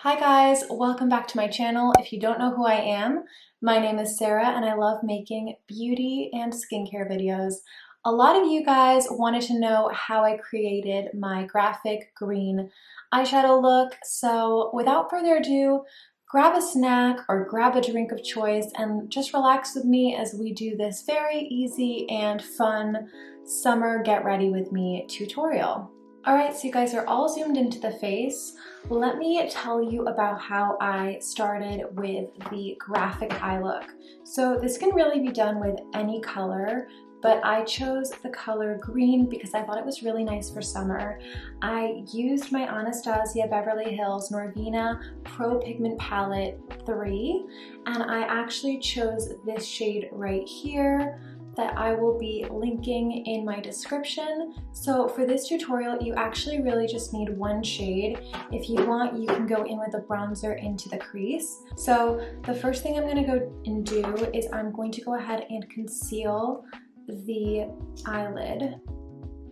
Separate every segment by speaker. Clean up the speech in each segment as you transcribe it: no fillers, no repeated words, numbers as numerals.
Speaker 1: Hi guys, welcome back to my channel. If you don't know who I am, my name is Sarah and I love making beauty and skincare videos. A lot of you guys wanted to know how I created my graphic green eyeshadow look, so without further ado, grab a snack or grab a drink of choice and just relax with me as we do this very easy and fun summer get ready with me tutorial. Alright, so you guys are all zoomed into the face. Let me tell you about how I started with the graphic eye look. So this can really be done with any color, but I chose the color green because I thought it was really nice for summer. I used my Anastasia Beverly Hills Norvina Pro Pigment Palette 3, and I actually chose this shade right here that I will be linking in my description. So for this tutorial, you actually really just need one shade. If you want, you can go in with a bronzer into the crease. So the first thing I'm gonna go and do is I'm going to go ahead and conceal the eyelid.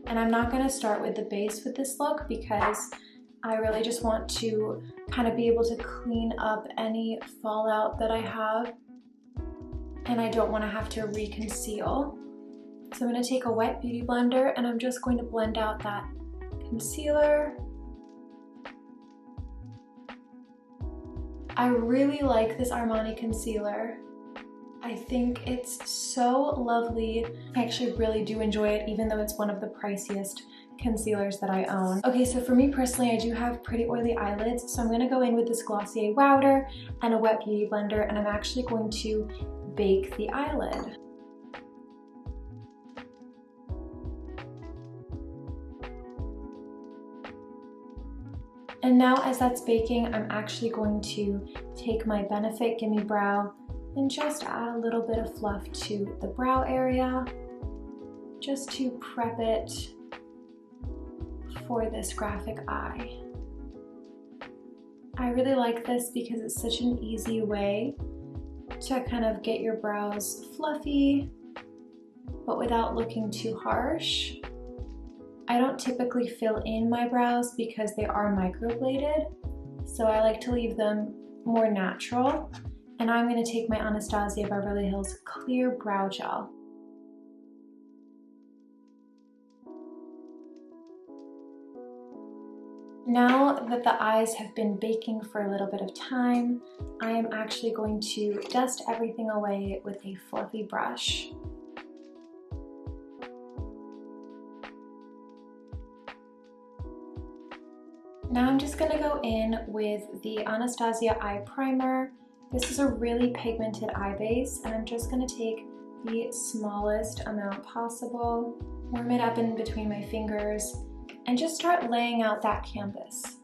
Speaker 1: And I'm not gonna start with the base with this look because I really just want to kind of be able to clean up any fallout that I have, and I don't want to have to reconceal. So I'm going to take a wet beauty blender and I'm just going to blend out that concealer. I really like this Armani concealer. I think it's so lovely. I actually really do enjoy it, even though it's one of the priciest concealers that I own. Okay, so for me personally, I do have pretty oily eyelids, so I'm going to go in with this Glossier Wowder and a wet beauty blender, and I'm actually going to bake the eyelid. And now as that's baking, I'm actually going to take my Benefit Gimme Brow and just add a little bit of fluff to the brow area, just to prep it for this graphic eye. I really like this because it's such an easy way to kind of get your brows fluffy, but without looking too harsh. I don't typically fill in my brows because they are microbladed, so I like to leave them more natural. And I'm going to take my Anastasia Beverly Hills Clear Brow Gel. Now that the eyes have been baking for a little bit of time, I am actually going to dust everything away with a fluffy brush. Now I'm just going to go in with the Anastasia Eye Primer. This is a really pigmented eye base, and I'm just going to take the smallest amount possible, warm it up in between my fingers, and just start laying out that canvas.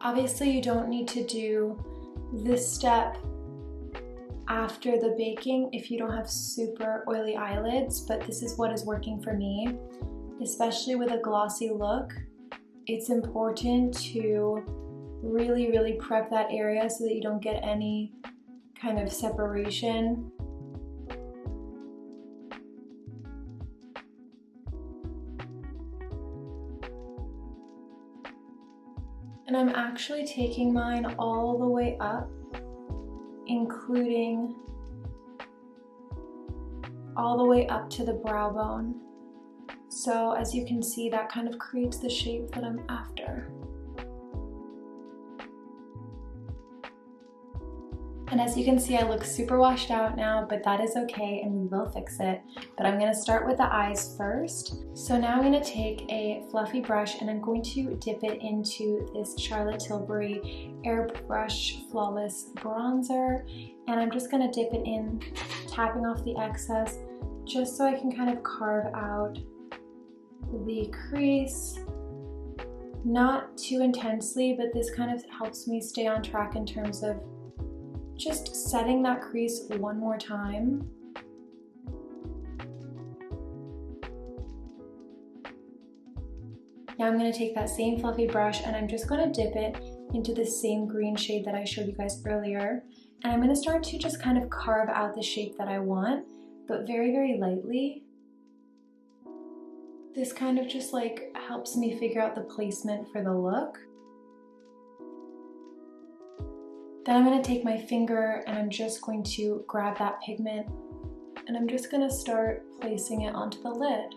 Speaker 1: Obviously, you don't need to do this step after the baking if you don't have super oily eyelids, but this is what is working for me. Especially with a glossy look, it's important to really prep that area so that you don't get any kind of separation. And I'm actually taking mine all the way up, including all the way up to the brow bone. So as you can see, that kind of creates the shape that I'm after. And as you can see, I look super washed out now, but that is okay and we will fix it. But I'm going to start with the eyes first. So now I'm going to take a fluffy brush and I'm going to dip it into this Charlotte Tilbury Airbrush Flawless Bronzer. And I'm just going to dip it in, tapping off the excess, just so I can kind of carve out the crease. Not too intensely, but this kind of helps me stay on track in terms of just setting that crease one more time. Now I'm going to take that same fluffy brush and I'm just going to dip it into the same green shade that I showed you guys earlier. And I'm going to start to just kind of carve out the shape that I want, but very lightly. This kind of just like helps me figure out the placement for the look. Then I'm going to take my finger and I'm just going to grab that pigment and I'm just going to start placing it onto the lid.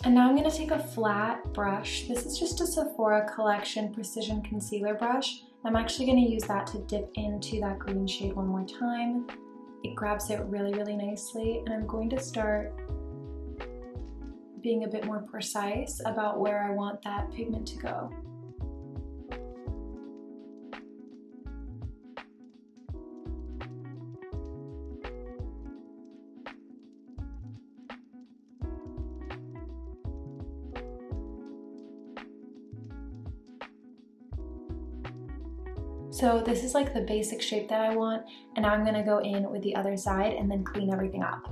Speaker 1: And now I'm going to take a flat brush. This is just a Sephora Collection Precision Concealer brush. I'm actually going to use that to dip into that green shade one more time. It grabs it really, really nicely, and I'm going to start being a bit more precise about where I want that pigment to go. So this is like the basic shape that I want, and now I'm gonna go in with the other side and then clean everything up.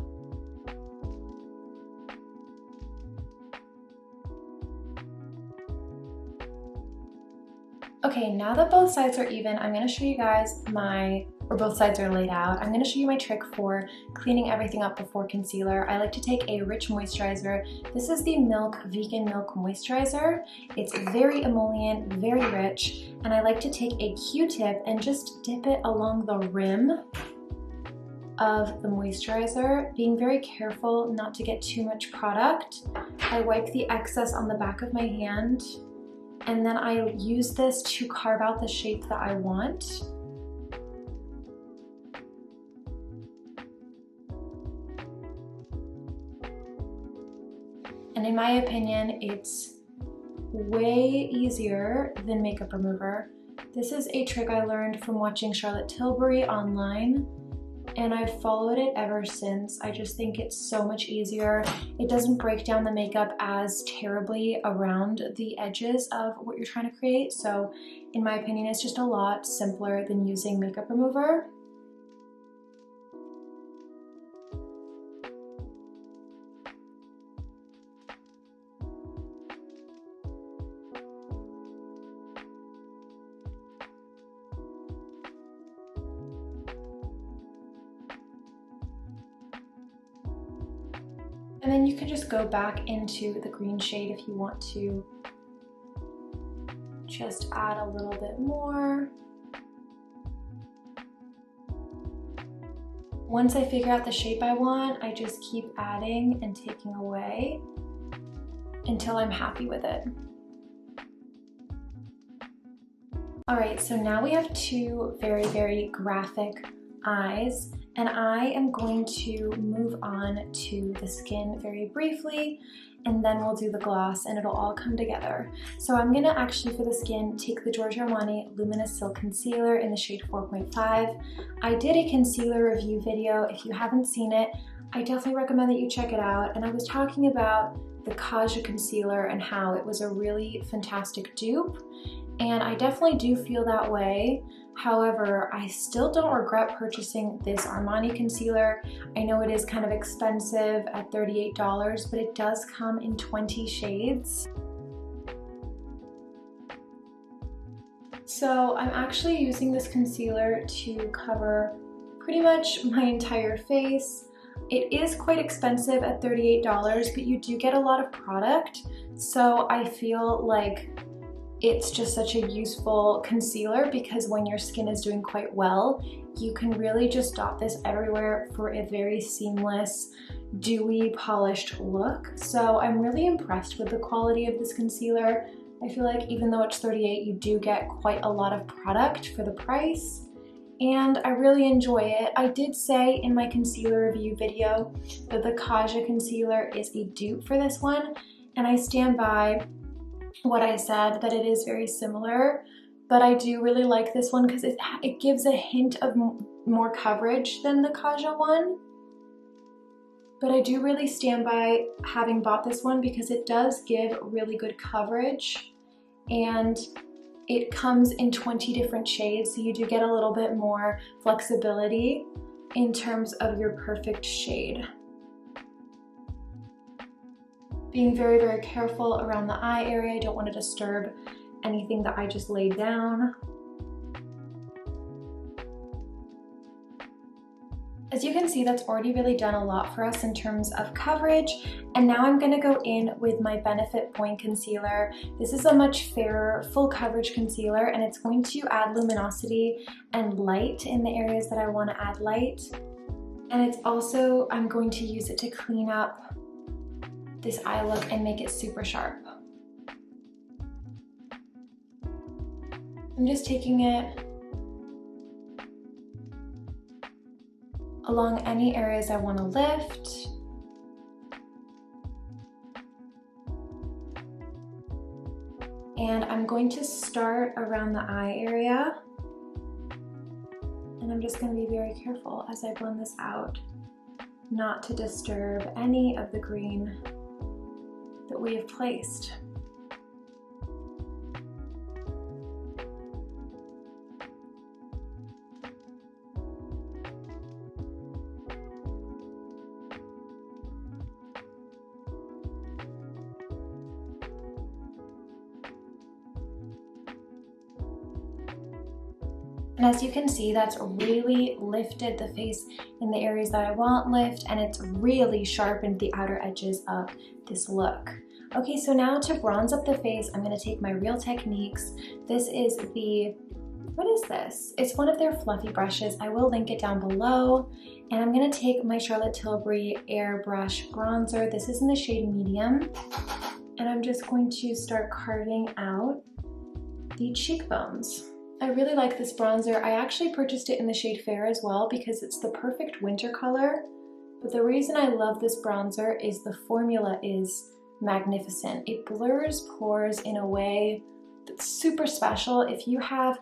Speaker 1: Okay, now that both sides are even, I'm gonna show you guys both sides are laid out. I'm gonna show you my trick for cleaning everything up before concealer. I like to take a rich moisturizer. This is the Milk Vegan Milk Moisturizer. It's very emollient, very rich, and I like to take a Q-tip and just dip it along the rim of the moisturizer, being very careful not to get too much product. I wipe the excess on the back of my hand, and then I use this to carve out the shape that I want. And in my opinion, it's way easier than makeup remover. This is a trick I learned from watching Charlotte Tilbury online, and I've followed it ever since. I just think it's so much easier. It doesn't break down the makeup as terribly around the edges of what you're trying to create. So in my opinion, it's just a lot simpler than using makeup remover. And then you can just go back into the green shade if you want to just add a little bit more. Once I figure out the shape I want, I just keep adding and taking away until I'm happy with it. All right, so now we have two very, very graphic eyes, and I am going to move on to the skin very briefly, and then we'll do the gloss and it'll all come together. So I'm gonna actually, for the skin, take the Giorgio Armani Luminous Concealer in the shade 4.5. I did a concealer review video. If you haven't seen it, I definitely recommend that you check it out. And I was talking about the Kaja concealer and how it was a really fantastic dupe. And I definitely do feel that way. However, I still don't regret purchasing this Armani concealer. I know it is kind of expensive at $38, but it does come in 20 shades. So I'm actually using this concealer to cover pretty much my entire face. It is quite expensive at $38, but you do get a lot of product. So I feel like it's just such a useful concealer because when your skin is doing quite well, you can really just dot this everywhere for a very seamless, dewy, polished look. So I'm really impressed with the quality of this concealer. I feel like even though it's $38, you do get quite a lot of product for the price, and I really enjoy it. I did say in my concealer review video that the Kaja concealer is a dupe for this one, and I stand by what I said, that it is very similar, but I do really like this one because it gives a hint of more coverage than the Kaja one. But I do really stand by having bought this one because it does give really good coverage, and it comes in 20 different shades, so you do get a little bit more flexibility in terms of your perfect shade. Being very, very careful around the eye area. I don't want to disturb anything that I just laid down. As you can see, that's already really done a lot for us in terms of coverage. And now I'm gonna go in with my Benefit Boing Concealer. This is a much fairer, full coverage concealer, and it's going to add luminosity and light in the areas that I wanna add light. And it's also, I'm going to use it to clean up this eye look and make it super sharp. I'm just taking it along any areas I want to lift. And I'm going to start around the eye area. And I'm just going to be very careful as I blend this out, not to disturb any of the green that we have placed. And as you can see, that's really lifted the face in the areas that I want lift, and it's really sharpened the outer edges of this look. Okay, so now to bronze up the face, I'm gonna take my Real Techniques. This is what is this? It's one of their fluffy brushes. I will link it down below. And I'm gonna take my Charlotte Tilbury Airbrush bronzer. This is in the shade Medium. And I'm just going to start carving out the cheekbones. I really like this bronzer. I actually purchased it in the shade Fair as well because it's the perfect winter color. But the reason I love this bronzer is the formula is magnificent. It blurs pores in a way that's super special. If you have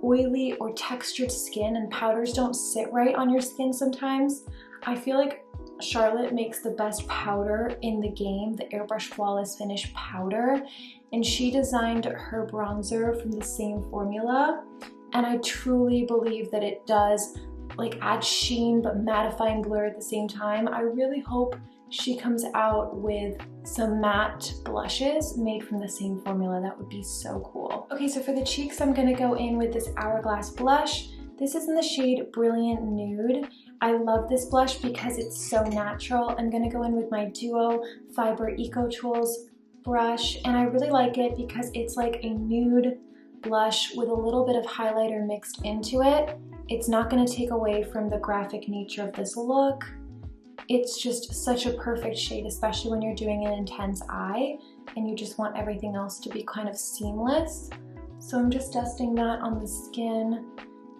Speaker 1: oily or textured skin and powders don't sit right on your skin sometimes, I feel like Charlotte makes the best powder in the game, the Airbrush Flawless Finish powder, and she designed her bronzer from the same formula, and I truly believe that it does like add sheen but mattify and blur at the same time. I really hope she comes out with some matte blushes made from the same formula. That would be so cool. Okay, so for the cheeks, I'm gonna go in with this Hourglass blush. This is in the shade Brilliant Nude. I love this blush because it's so natural. I'm gonna go in with my Duo Fiber Eco Tools brush, and I really like it because it's like a nude blush with a little bit of highlighter mixed into it. It's not gonna take away from the graphic nature of this look. It's just such a perfect shade, especially when you're doing an intense eye and you just want everything else to be kind of seamless. So I'm just dusting that on the skin,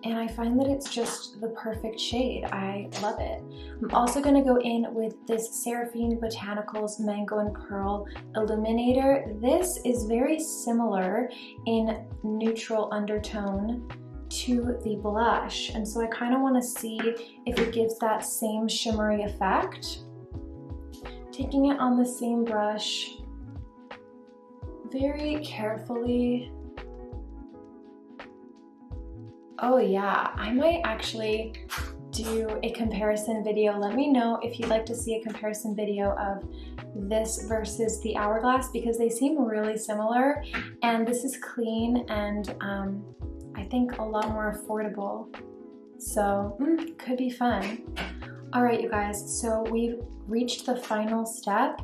Speaker 1: and I find that it's just the perfect shade. I love it. I'm also gonna go in with this Seraphine Botanicals Mango and Pearl Illuminator. This is very similar in neutral undertone to the blush, and so I kind of want to see if it gives that same shimmery effect. Taking it on the same brush very carefully. Oh yeah, I might actually do a comparison video. Let me know if you'd like to see a comparison video of this versus the Hourglass, because they seem really similar, and this is clean and I think a lot more affordable. So could be fun. All right, you guys, so we've reached the final step.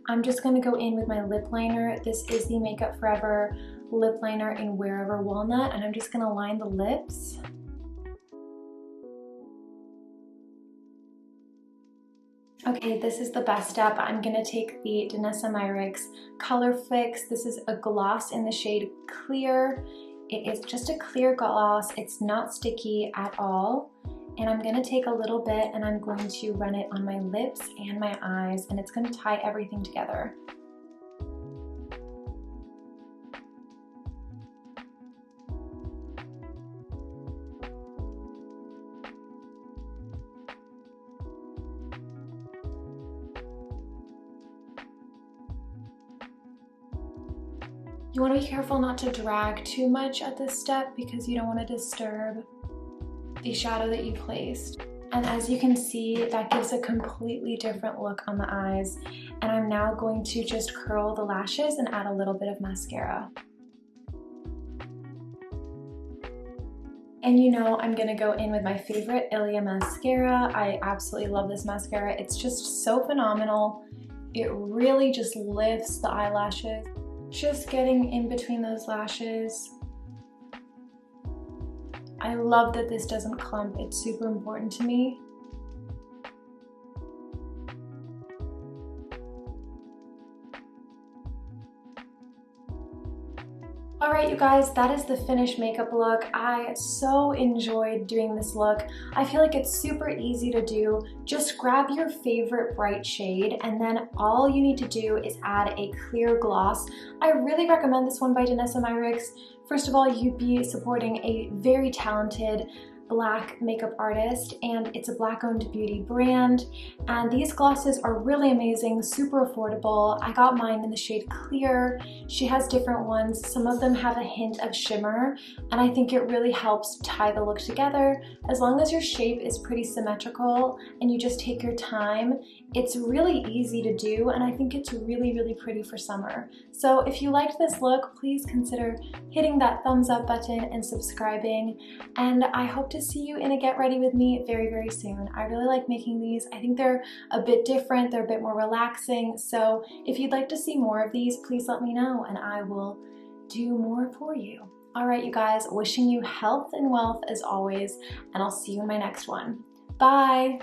Speaker 1: I'm just gonna go in with my lip liner. This is the Makeup Forever lip liner in Wherever Walnut, and I'm just gonna line the lips. Okay, this is the best step. I'm gonna take the Danessa Myricks Color Fix. This is a gloss in the shade Clear. It is just a clear gloss. It's not sticky at all. And I'm gonna take a little bit and I'm going to run it on my lips and my eyes, and it's gonna tie everything together. You want to be careful not to drag too much at this step because you don't want to disturb the shadow that you placed. And as you can see, that gives a completely different look on the eyes. And I'm now going to just curl the lashes and add a little bit of mascara. And you know I'm gonna go in with my favorite Ilia mascara. I absolutely love this mascara. It's just so phenomenal. It really just lifts the eyelashes. Just getting in between those lashes. I love that this doesn't clump. It's super important to me. Alright you guys, that is the finished makeup look. I so enjoyed doing this look. I feel like it's super easy to do. Just grab your favorite bright shade and then all you need to do is add a clear gloss. I really recommend this one by Danessa Myricks. First of all, you'd be supporting a very talented Black makeup artist, and it's a Black-owned beauty brand, and these glosses are really amazing, super affordable. I got mine in the shade Clear. She has different ones. Some of them have a hint of shimmer, and I think it really helps tie the look together. As long as your shape is pretty symmetrical and you just take your time, it's really easy to do, and I think it's really, really pretty for summer. So if you liked this look, please consider hitting that thumbs up button and subscribing, and I hope to see you in a Get Ready With Me very, very soon. I really like making these. I think they're a bit different, they're a bit more relaxing, so if you'd like to see more of these, please let me know and I will do more for you. Alright you guys, wishing you health and wealth as always, and I'll see you in my next one. Bye!